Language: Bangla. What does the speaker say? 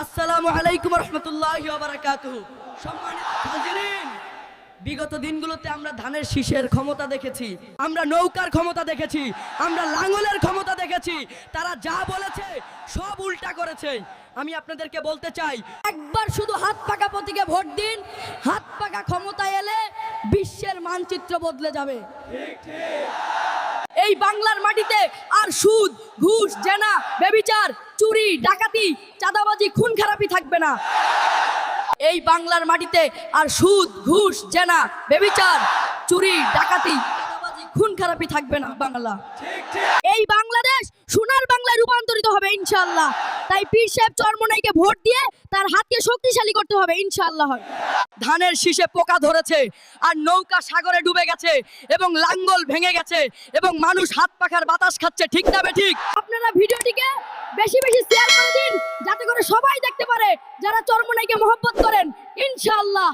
আসসালামু আলাইকুম রহমতুল্লাহি ওয়া বারাকাতুহু। সম্মানিত হাজিরিন, বিগত দিনগুলোতে আমরা ধানের শীষের ক্ষমতা দেখেছি, আমরা নৌকার ক্ষমতা দেখেছি, আমরা লাঙ্গলের ক্ষমতা দেখেছি। তারা যা বলেছে সব উল্টা করেছে। আমি আপনাদেরকে বলতে চাই, একবার শুধু হাত পাকা প্রতীকে ভোট দিন। হাত পাকা ক্ষমতায় এলে বিশ্বের মানচিত্র বদলে যাবে। এই বাংলার মাটিতে আর সুদ, ঘুষ, জেনা, ব্যভিচার, চুরি, ডাকাতি, চাঁদাবাজি, খুন খারাপি থাকবে না। এই বাংলার মাটিতে আর সুদ, ঘুষ, জেনা, ব্যভিচার, চুরি, ডাকাতি, চাঁদাবাজি, খুন খারাপি থাকবে না। বাংলা, এই বাংলাদেশ সোনার বাংলায় রূপান্তরিত হবে ইনশাআল্লাহ। তাই পীর সাহেব চরমোনাইকে ভোট দিয়ে তার হাতকে শক্তিশালী করতে হবে ইনশাআল্লাহ। ধানের শীষে পোকা ধরেছে, আর নৌকা সাগরে ডুবে গেছে, এবং লাঙ্গল ভেঙে গেছে, এবং মানুষ হাত পাখার বাতাস খাচ্ছে। ঠিক না বেঠিক? আপনারা ভিডিওটিকে বেশি বেশি শেয়ার করে দিন, যাতে করে সবাই দেখতে পারে যারা চরমোনাইকে মহব্বত করেন ইনশাআল্লাহ।